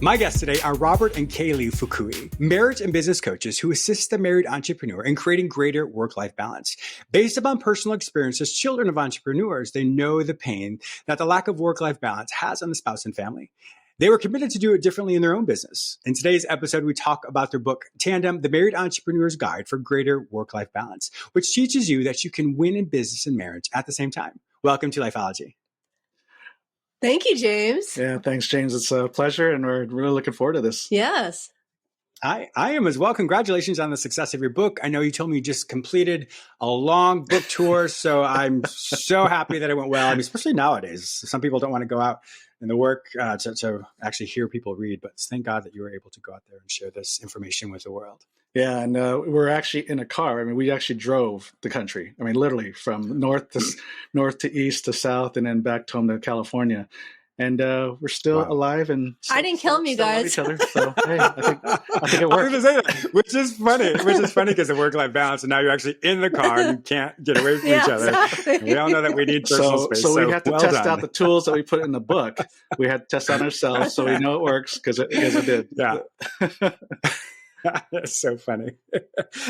My guests today are Robert and Kay Lee Fukui, marriage and business coaches who assist the married entrepreneur in creating greater work-life balance. Based upon personal experience as children of entrepreneurs, they know the pain that the lack of work-life balance has on the spouse and family. They were committed to do it differently in their own business. In today's episode, we talk about their book, Tandem, The Married Entrepreneur's Guide for Greater Work-Life Balance, which teaches you that you can win in business and marriage at the same time. Welcome to Lifeology. Thank you, James. Yeah, thanks, James. It's a pleasure, and we're really looking forward to this. Yes. I am as well. Congratulations on the success of your book. I know you told me you just completed a long book tour, so I'm so happy that it went well. I mean, especially nowadays, some people don't want to go out in the work to actually hear people read, but thank God that you were able to go out there and share this information with the world. Yeah, and we're actually in a car. I mean, we actually drove the country. I mean, literally from north to east to south, and then back home to California. And we're still alive, and I didn't kill them, you guys. Each other. So hey, I think it worked. I was going to say that, which is funny because of work-life balance, and now you're actually in the car and you can't get away from each other. Exactly. And we all know that we need personal space. So we have to test out done. the tools that we put in the book. We had to test out ourselves, so we know it works because it did. Yeah. That's so funny.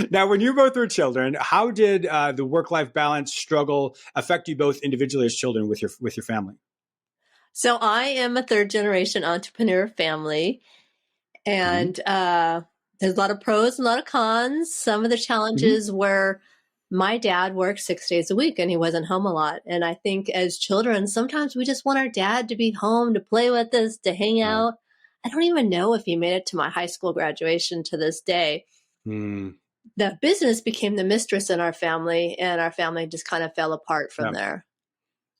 Now, when you both were children, how did the work-life balance struggle affect you both individually as children with your family? So I am a third generation entrepreneur family, and there's a lot of pros and a lot of cons. Some of the challenges were my dad worked 6 days a week and he wasn't home a lot. And I think as children, sometimes we just want our dad to be home, to play with us, to hang out. I don't even know if he made it to my high school graduation to this day. The business became the mistress in our family, and our family just kind of fell apart from there.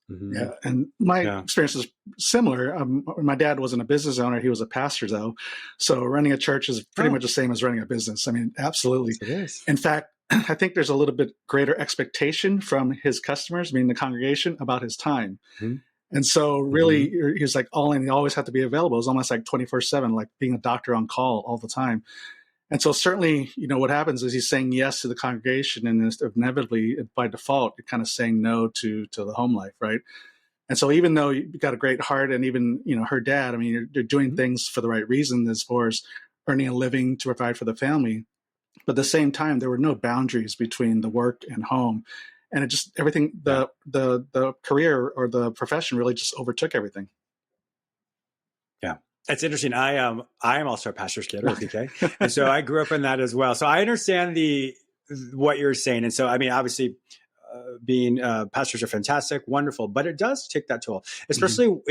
Yeah, and my experience is similar. My dad wasn't a business owner; he was a pastor, though. So running a church is pretty much the same as running a business. I mean, absolutely. Yes, it is. In fact, I think there's a little bit greater expectation from his customers, meaning the congregation, about his time. And so really, he was like all in. He always had to be available. It was almost like 24/7, like being a doctor on call all the time. And so certainly, what happens is he's saying yes to the congregation, and inevitably, by default, you're kind of saying no to the home life, right? And so even though you've got a great heart, and even, her dad, I mean, you're doing things for the right reason as far as earning a living to provide for the family. But at the same time, there were no boundaries between the work and home. And it just, everything, the career or the profession really just overtook everything. Yeah. It's interesting. I am also a pastor's kid, or PK. And so I grew up in that as well. So I understand what you're saying. And so, I mean, obviously being pastors are fantastic, wonderful, but it does take that toll, especially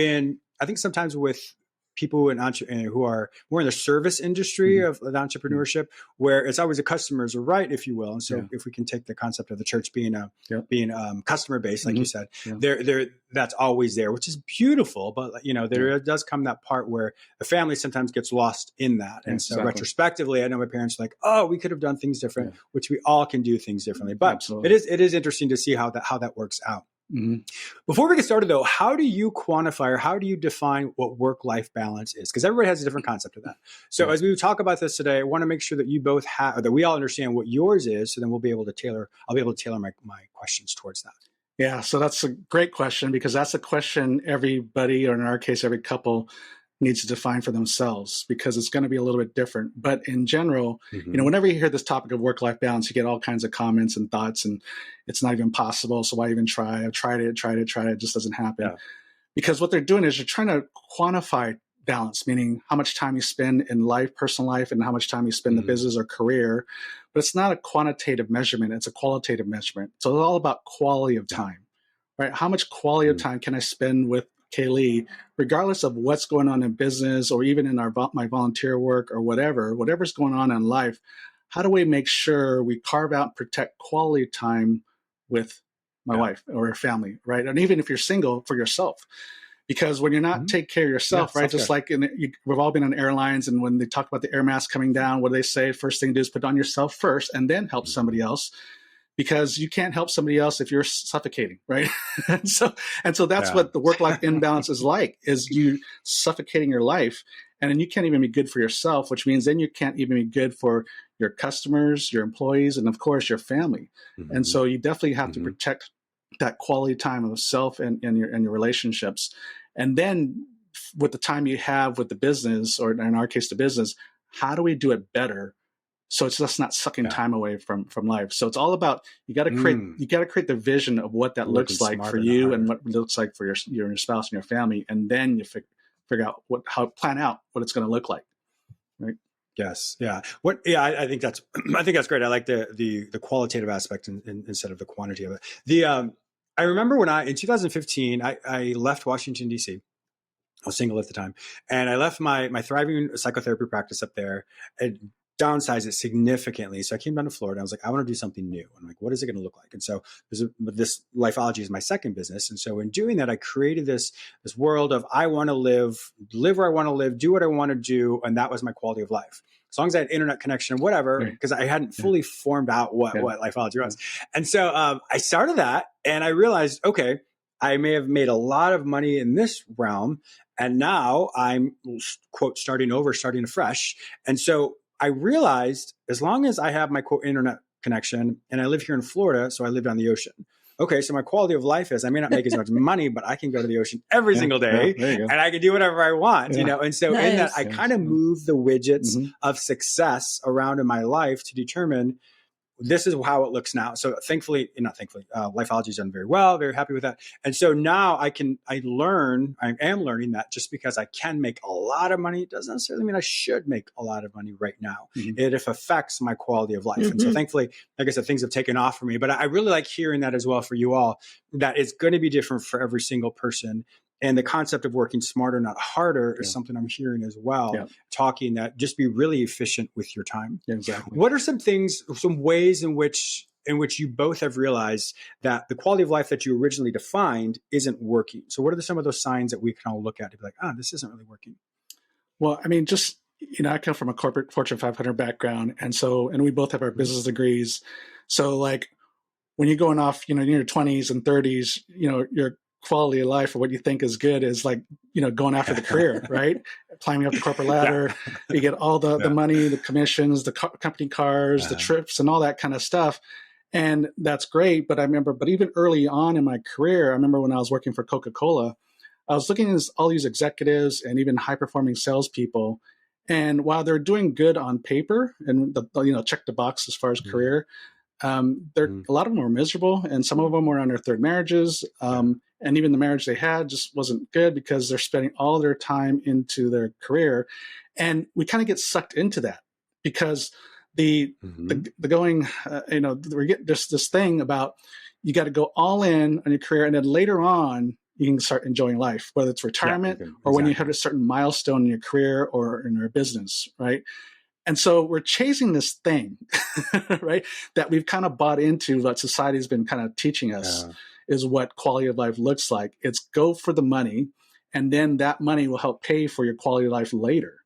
I think sometimes with people who are more in the service industry of entrepreneurship, where it's always the customers are right, if you will. And so if we can take the concept of the church being customer based, like you said, that's always there, which is beautiful. But there does come that part where the family sometimes gets lost in that. And so retrospectively, I know my parents are like, oh, we could have done things different, which we all can do things differently. But it is interesting to see how that works out. Before we get started, though, how do you quantify or how do you define what work-life balance is? Because everybody has a different concept of that. So as we talk about this today, I want to make sure that you both that we all understand what yours is, so then I'll be able to tailor my questions towards that. Yeah, so that's a great question, because that's a question everybody, or in our case, every couple, needs to define for themselves, because it's going to be a little bit different. But in general, whenever you hear this topic of work-life balance, you get all kinds of comments and thoughts, and it's not even possible. So why even try? I've tried it. It just doesn't happen. Yeah. Because what they're doing is you're trying to quantify balance, meaning how much time you spend in life, personal life, and how much time you spend in the business or career. But it's not a quantitative measurement. It's a qualitative measurement. So it's all about quality of time, right? How much quality of time can I spend with Kay Lee, regardless of what's going on in business or even in my volunteer work or whatever's going on in life? How do we make sure we carve out and protect quality time with my wife or your family, right? And even if you're single, for yourself. Because when you're not take care of yourself, right? Just like we've all been on airlines, and when they talk about the air mask coming down, what do they say? First thing to do is put on yourself first and then help somebody else. Because you can't help somebody else if you're suffocating, right? and so that's what the work-life imbalance is like, is you suffocating your life, and then you can't even be good for yourself, which means then you can't even be good for your customers, your employees, and of course your family. And so you definitely have to protect that quality time of self and your relationships. And then with the time you have with the business, or in our case, the business, how do we do it better? So it's just not sucking time away from life. So it's all about, you got to create the vision of what that looks like for you and what it looks like for your spouse and your family. And then you figure out plan out what it's going to look like. Right. Yes. Yeah. I think that's great. I like the qualitative aspect instead of the quantity of it. I remember in 2015, I left Washington, D.C. I was single at the time, and I left my thriving psychotherapy practice up there and downsized it significantly. So I came down to Florida. I was like, I want to do something new. I'm like, what is it going to look like? And so this Lifeology is my second business. And so in doing that, I created this world of, I want to live where I want to live, do what I want to do. And that was my quality of life. As long as I had internet connection, whatever, because I hadn't fully formed out what Lifeology was. And so I started that, and I realized, okay, I may have made a lot of money in this realm, and now I'm, quote, starting afresh. And so I realized, as long as I have my, quote, internet connection, and I live here in Florida, so I live on the ocean. Okay, so my quality of life is, I may not make as much money, but I can go to the ocean every single day, and I can do whatever I want, you know? And so in that, I kind of move the widgets of success around in my life to determine, this is how it looks now. So Lifeology's done very well, very happy with that. And so now I am learning that just because I can make a lot of money, it doesn't necessarily mean I should make a lot of money right now. It affects my quality of life. And so thankfully, like I said, things have taken off for me, but I really like hearing that as well for you all, that it's going to be different for every single person. And the concept of working smarter, not harder, is something I'm hearing as well. Talking that just be really efficient with your time. Exactly. What are some ways in which you both have realized that the quality of life that you originally defined isn't working? So what are some of those signs that we can all look at to be like, this isn't really working? Well, I mean, just, I come from a corporate Fortune 500 background. And we both have our business degrees. So like when you're going off, in your 20s and 30s, your quality of life or what you think is good is like, going after the career, right? Climbing up the corporate ladder. You get all the money, the commissions, the company cars, the trips, and all that kind of stuff. And that's great. But even early on in my career, I remember when I was working for Coca-Cola, I was looking at all these executives and even high-performing salespeople. And while they're doing good on paper and check the box as far as career, a lot of them were miserable, and some of them were on their third marriages. And even the marriage they had just wasn't good because they're spending all their time into their career. And we kind of get sucked into that because the going, we get this thing about, you got to go all in on your career. And then later on, you can start enjoying life, whether it's retirement or when you hit a certain milestone in your career or in your business, right? And so we're chasing this thing, right, that we've kind of bought into, that society's been kind of teaching us is what quality of life looks like. It's go for the money, and then that money will help pay for your quality of life later,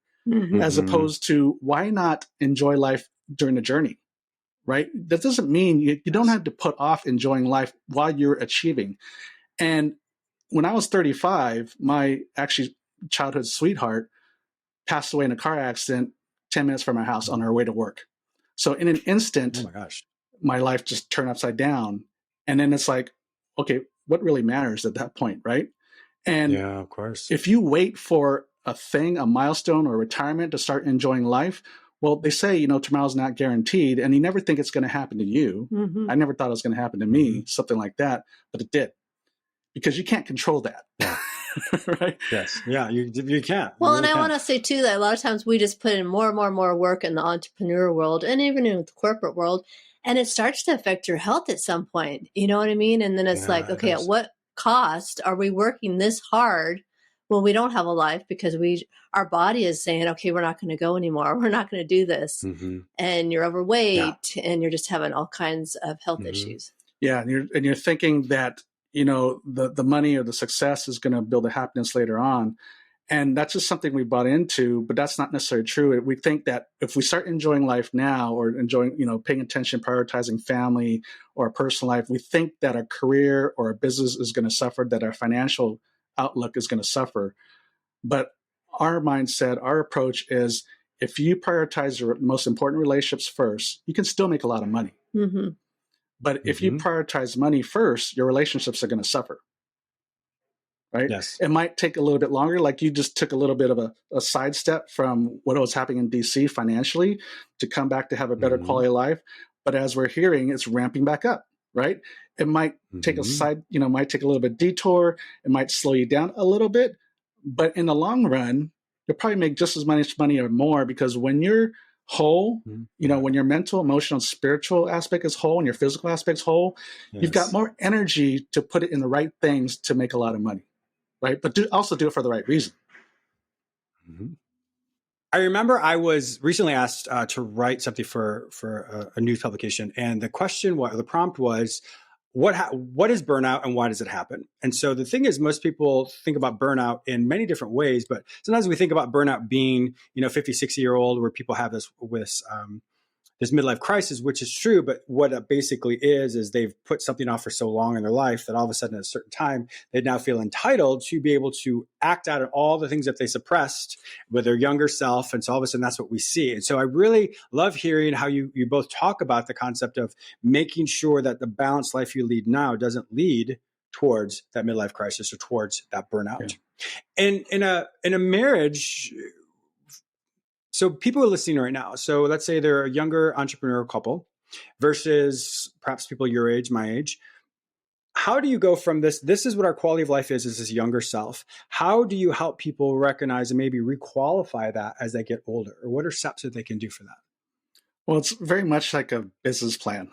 as opposed to, why not enjoy life during the journey, right? That doesn't mean you don't have to put off enjoying life while you're achieving. And when I was 35, my actually childhood sweetheart passed away in a car accident 10 minutes from my house on our way to work. So in an instant, my life just turned upside down. And then it's like, okay, what really matters at that point, right? And of course, if you wait for a milestone or retirement to start enjoying life, well, they say, tomorrow's not guaranteed, and you never think it's going to happen to you. I never thought it was going to happen to me, something like that, but it did, because you can't control that. Right? Yes. Yeah, you can't. Well, you really and I want to say too that a lot of times we just put in more and more and more work in the entrepreneur world and even in the corporate world, and it starts to affect your health at some point. You know what I mean? And then it's like, okay, at what cost are we working this hard when we don't have a life, because our body is saying, okay, we're not going to go anymore. We're not going to do this. And you're overweight and you're just having all kinds of health issues. Yeah. And you're thinking that, the money or the success is going to build the happiness later on. And that's just something we bought into, but that's not necessarily true. We think that if we start enjoying life now, or enjoying, paying attention, prioritizing family or our personal life, we think that our career or our business is going to suffer, that our financial outlook is going to suffer. But our mindset, our approach is, if you prioritize your most important relationships first, you can still make a lot of money. But if you prioritize money first, your relationships are going to suffer. right? Yes. It might take a little bit longer. Like you just took a little bit of a sidestep from what was happening in DC financially to come back to have a better quality of life. But as we're hearing, it's ramping back up, right? It might take might take a little bit detour. It might slow you down a little bit, but in the long run, you'll probably make just as much money or more, because when you're whole, when your mental, emotional, spiritual aspect is whole and your physical aspect's whole, you've got more energy to put it in the right things to make a lot of money, right? But also do it for the right reason. I remember I was recently asked to write something for a news publication, and the prompt was, what is burnout and why does it happen? And so the thing is, most people think about burnout in many different ways, but sometimes we think about burnout being, 50, 60-year-old, where people have this midlife crisis, which is true. But what it basically is they've put something off for so long in their life that all of a sudden at a certain time, they now feel entitled to be able to act out on all the things that they suppressed with their younger self. And so all of a sudden that's what we see. And so I really love hearing how you both talk about the concept of making sure that the balanced life you lead now doesn't lead towards that midlife crisis or towards that burnout. Yeah. And in a marriage, so people are listening right now. So let's say they're a younger entrepreneur couple versus perhaps people your age, my age. How do you go from this is what our quality of life is this younger self? How do you help people recognize and maybe requalify that as they get older? Or what are steps that they can do for that? Well, it's very much like a business plan.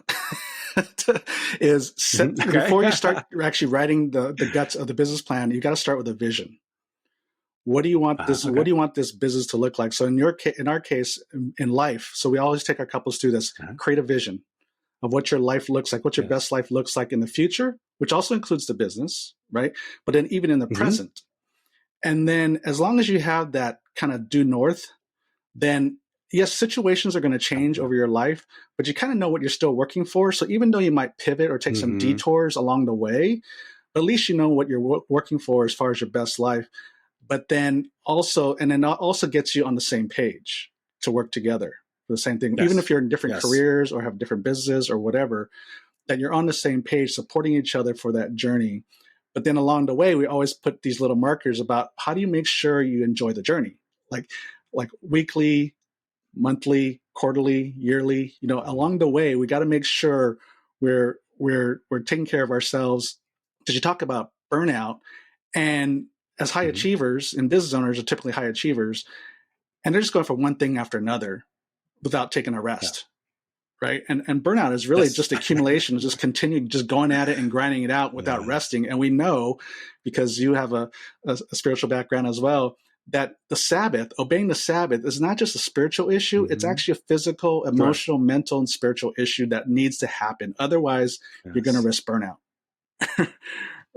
Before you start actually writing the guts of the business plan, you got to start with a vision. What do you want this? What do you want this business to look like? So in our case, in life, so we always take our couples through this: create a vision of what your life looks like, what your best life looks like in the future, which also includes the business, right? But then even in the present, and then as long as you have that kind of due north, then yes, situations are going to change over your life, but you kind of know what you're still working for. So even though you might pivot or take some detours along the way, at least you know what you're working for as far as your best life. But then also gets you on the same page to work together for the same thing. Yes. Even if you're in different careers or have different businesses or whatever, that you're on the same page, supporting each other for that journey. But then along the way, we always put these little markers about how do you make sure you enjoy the journey, like weekly, monthly, quarterly, yearly. Along the way, we got to make sure we're taking care of ourselves. Because you talk about burnout, and as high achievers and business owners are typically high achievers, and they're just going for one thing after another without taking a rest, right? And burnout is really just accumulation, just continuing, just going at it and grinding it out without resting. And we know, because you have a spiritual background as well, that the Sabbath, obeying the Sabbath, is not just a spiritual issue. It's actually a physical, emotional, mental, and spiritual issue that needs to happen. Otherwise, you're going to risk burnout.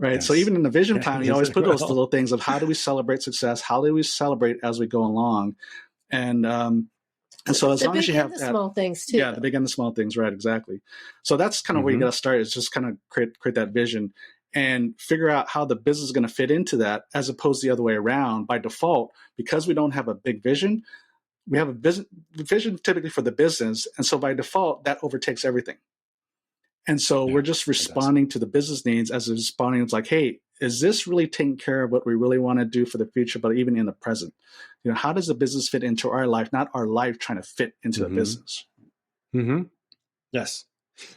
Right. Yes. So even in the vision plan, you always put those little things of how do we celebrate success? How do we celebrate as we go along? And so as long as you have the small things too. Yeah, the big and the small things. Right. Exactly. So that's kind of where you got to start, is just kind of create that vision and figure out how the business is going to fit into that, as opposed to the other way around. By default, because we don't have a big vision, we have a vision typically for the business. And so by default, that overtakes everything. And so we're just responding to the business needs as responding. It's like, hey, is this really taking care of what we really want to do for the future, but even in the present? How does the business fit into our life, not our life trying to fit into the business? Yes.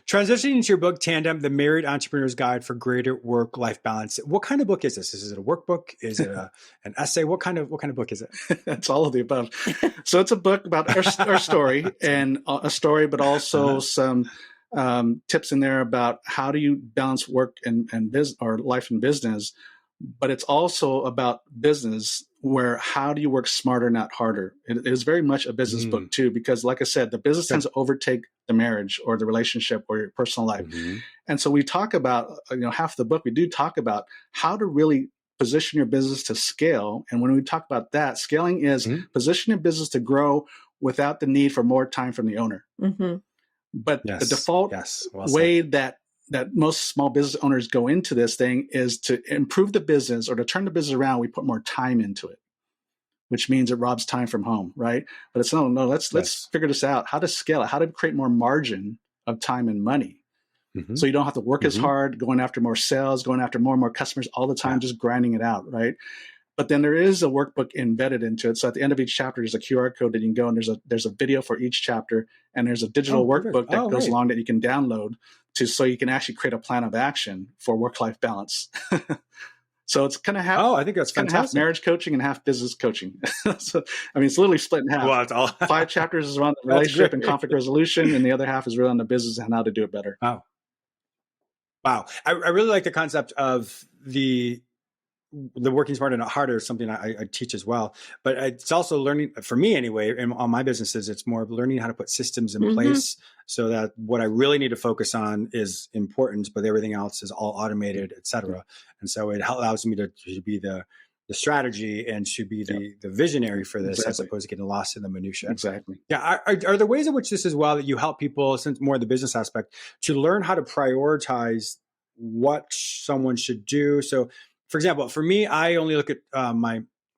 Transitioning into your book, Tandem, The Married Entrepreneur's Guide for Greater Work-Life Balance. What kind of book is this? Is it a workbook? Is it an essay? What kind of book is it? It's all of the above. So it's a book about our story, and a story, but also some tips in there about how do you balance work and business, or life and business. But it's also about business, where how do you work smarter, not harder? It is very much a business book too, because like I said, the business tends to overtake the marriage or the relationship or your personal life. And so we talk about, half the book, we do talk about how to really position your business to scale. And when we talk about that, scaling is positioning a business to grow without the need for more time from the owner. But the default way that most small business owners go into this thing is to improve the business or to turn the business around. We put more time into it, which means it robs time from home, right? But it's no, let's figure this out, how to scale it, how to create more margin of time and money. Mm-hmm. So you don't have to work as hard, going after more sales, going after more and more customers all the time, just grinding it out, right? But then there is a workbook embedded into it. So at the end of each chapter, there's a QR code that you can go, and there's a video for each chapter, and there's a digital workbook that goes along that you can download so you can actually create a plan of action for work-life balance. So it's kind of half. I think that's fantastic. Half marriage coaching and half business coaching. So I mean, it's literally split in half. Well, it's all 5 chapters is around the relationship and conflict resolution, and the other half is really on the business and how to do it better. Wow. I really like the concept of the working smarter, not harder is something I teach as well. But it's also learning, for me anyway, on my businesses, it's more of learning how to put systems in place so that what I really need to focus on is important, but everything else is all automated, et cetera. And so it allows me to be the strategy and to be the visionary for this, as opposed to getting lost in the minutia. Exactly. Yeah. Are there ways in which this as well that you help people, since more of the business aspect, to learn how to prioritize what someone should do? So, for example, for me, I only look at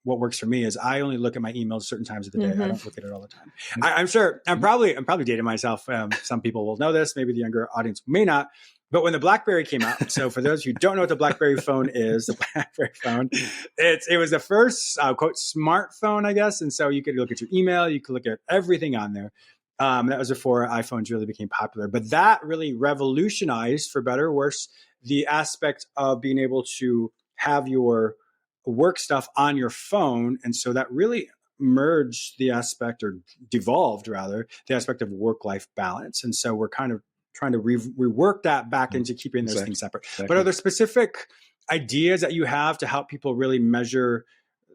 what works for me is I only look at my emails certain times of the day. I don't look at it all the time. I'm sure I'm probably dating myself. Some people will know this, maybe the younger audience may not. But when the BlackBerry came out, so for those who don't know what the BlackBerry phone is, the BlackBerry phone, it was the first quote smartphone, I guess. And so you could look at your email, you could look at everything on there. That was before iPhones really became popular. But that really revolutionized, for better or worse, the aspect of being able to have your work stuff on your phone. And so that really merged the aspect, or devolved rather, the aspect of work-life balance. And so we're kind of trying to rework that back into keeping those things separate. But are there specific ideas that you have to help people really measure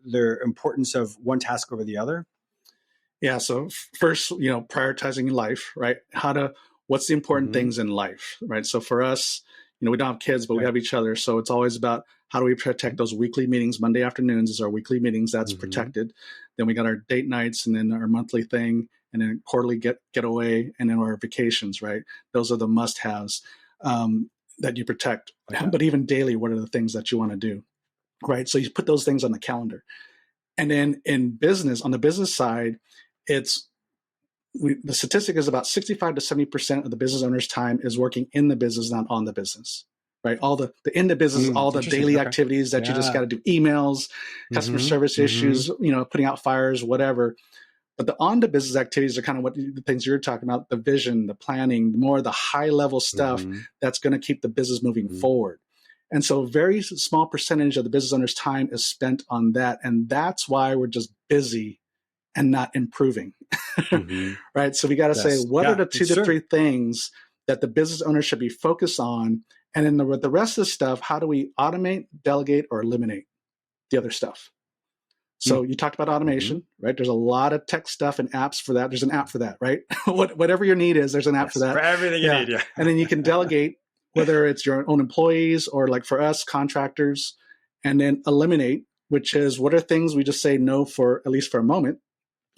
their importance of one task over the other? Yeah. So first, prioritizing life, right? What's the important things in life, right? So for us, we don't have kids, but we have each other. So it's always about how do we protect those weekly meetings. Monday afternoons is our weekly meetings. That's protected. Then we got our date nights, and then our monthly thing, and then quarterly getaway, and then our vacations, right? Those are the must-haves that you protect. But even daily, what are the things that you want to do, right? So you put those things on the calendar. And then in business, on the business side, the statistic is about 65 to 70% of the business owner's time is working in the business, not on the business, right? All the in the business, all the daily activities that you just got to do, emails, customer service issues, putting out fires, whatever. But the on the business activities are kind of the things you're talking about, the vision, the planning, more the high level stuff that's going to keep the business moving forward. And so a very small percentage of the business owner's time is spent on that. And that's why we're just busy and not improving, right? So we got to say, what are the 2 to 3 things that the business owner should be focused on? And then the rest of the stuff, how do we automate, delegate, or eliminate the other stuff? So you talked about automation, right? There's a lot of tech stuff and apps for that. There's an app for that, right? Whatever your need is, there's an app for that. For everything you need, And then you can delegate, whether it's your own employees or, like for us, contractors, and then eliminate, which is what are things we just say no for, at least for a moment.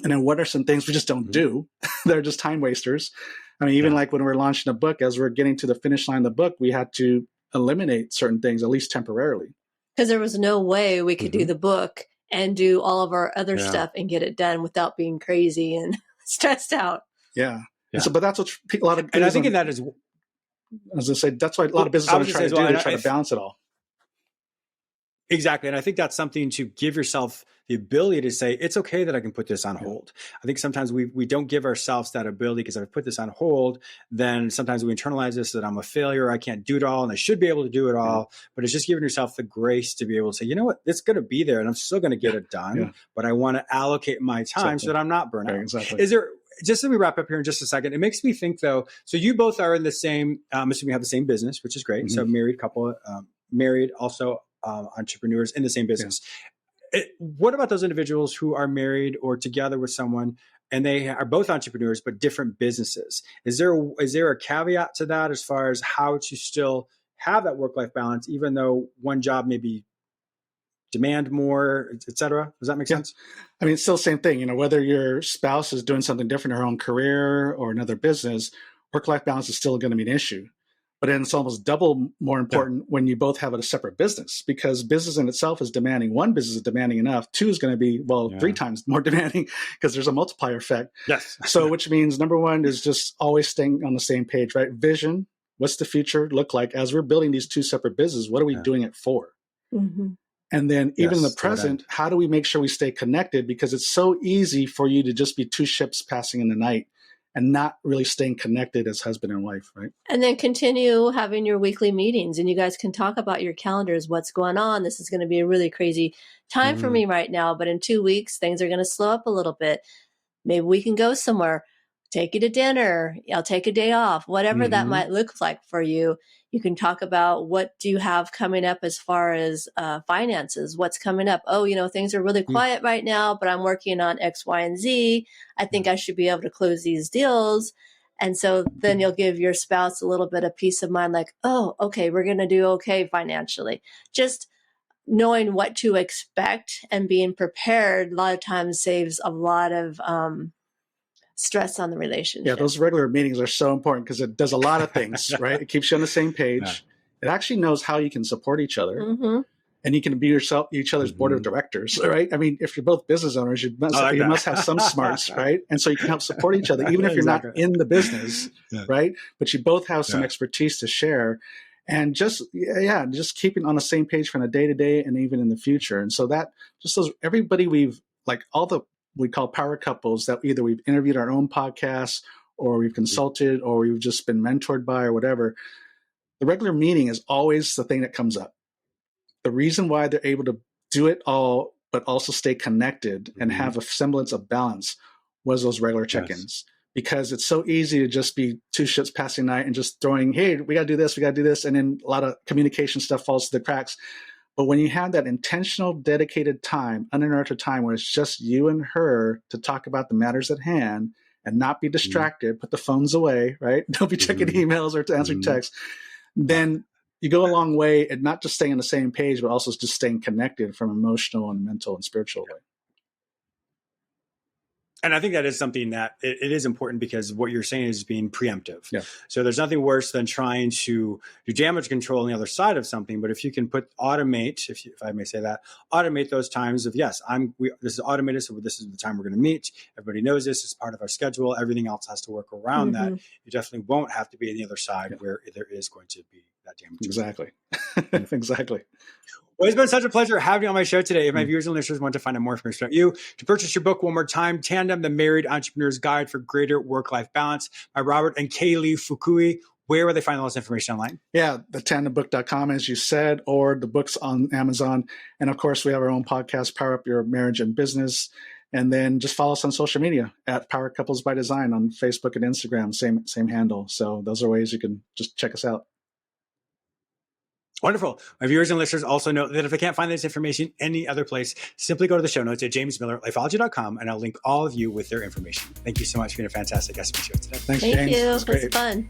And then what are some things we just don't do? They're just time wasters. I mean, even like when we're launching a book, as we're getting to the finish line of the book, we had to eliminate certain things, at least temporarily. Because there was no way we could do the book and do all of our other stuff and get it done without being crazy and stressed out. Yeah. So, but that's what a lot of, and I think that is, as I say, that's why a lot of business owners try to do. They try to balance it all. Exactly. And I think that's something to give yourself the ability to say, it's okay that I can put this on hold. I think sometimes we don't give ourselves that ability, because if I put this on hold, then sometimes we internalize this, that I'm a failure, I can't do it all, and I should be able to do it all. But it's just giving yourself the grace to be able to say, you know what, it's going to be there and I'm still going to get it done, but I want to allocate my time so that I'm not burnt out. Exactly. Is there, just as we wrap up here in just a second, it makes me think though, so you both are in the same, I'm assuming you have the same business, which is great. So married couple, married also, entrepreneurs in the same business. What about those individuals who are married or together with someone and they are both entrepreneurs but different businesses? Is there a caveat to that as far as how to still have that work-life balance, even though one job maybe demand more, et cetera? Does that make sense? I mean, it's still the same thing. Whether your spouse is doing something different in her own career or another business, work-life balance is still going to be an issue. But then it's almost double more important when you both have a separate business, because business in itself is demanding. One business is demanding enough. 2 is going to be, 3 times more demanding, because there's a multiplier effect. Yes. So which means number 1 is just always staying on the same page, right? Vision, what's the future look like as we're building these two separate businesses? What are we doing it for? Mm-hmm. And then even in the present, how do we make sure we stay connected? Because it's so easy for you to just be two ships passing in the night and not really staying connected as husband and wife, right? And then continue having your weekly meetings, and you guys can talk about your calendars, what's going on. This is going to be a really crazy time for me right now, but in 2 weeks, things are going to slow up a little bit. Maybe we can go somewhere, take you to dinner. I'll take a day off, whatever that might look like for you. You can talk about what do you have coming up as far as finances, what's coming up. Oh, things are really quiet right now, but I'm working on X, Y, and Z. I think I should be able to close these deals. And so then you'll give your spouse a little bit of peace of mind, like, oh, okay, we're going to do okay financially. Just knowing what to expect and being prepared a lot of times saves a lot of stress on the relationship. Yeah, those regular meetings are so important because it does a lot of things, right? It keeps you on the same page. It actually knows how you can support each other. And you can be each other's board of directors, right? I mean, if you're both business owners, you must have some smarts, right? And so you can help support each other, even if you're not in the business, right? But you both have some expertise to share. And just keeping on the same page from the day to day and even in the future. And so that just those, everybody we call power couples that either we've interviewed our own podcasts or we've consulted or we've just been mentored by or whatever. The regular meeting is always the thing that comes up. The reason why they're able to do it all, but also stay connected and have a semblance of balance was those regular check-ins. Because it's so easy to just be two ships passing night and just throwing, hey, we got to do this. And then a lot of communication stuff falls through the cracks. But when you have that intentional, dedicated time, uninterrupted time where it's just you and her to talk about the matters at hand and not be distracted, put the phones away, right? Don't be checking emails or answering texts. Then you go a long way at not just staying on the same page, but also just staying connected from emotional and mental and spiritual way. And I think that is something that it is important because what you're saying is being preemptive. Yeah. So there's nothing worse than trying to do damage control on the other side of something. But if you can automate, if I may say that, automate those times of, yes, this is automated. So this is the time we're going to meet. Everybody knows this is part of our schedule. Everything else has to work around that. You definitely won't have to be on the other side where there is going to be that damage. Exactly. Exactly. Well, it's been such a pleasure having you on my show today. If my viewers and listeners want to find out more information about you, to purchase your book one more time, Tandem, The Married Entrepreneur's Guide for Greater Work-Life Balance by Robert and Kay Lee Fukui, where will they find all this information online? Yeah, thetandembook.com, as you said, or the books on Amazon. And of course, we have our own podcast, Power Up Your Marriage and Business. And then just follow us on social media at Power Couples by Design on Facebook and Instagram, same handle. So those are ways you can just check us out. Wonderful. My viewers and listeners also know that if I can't find this information any other place, simply go to the show notes at jamesmillerlifeology.com and I'll link all of you with their information. Thank you so much for being a fantastic guest on the show today. Thanks, Thank James. you. It was fun.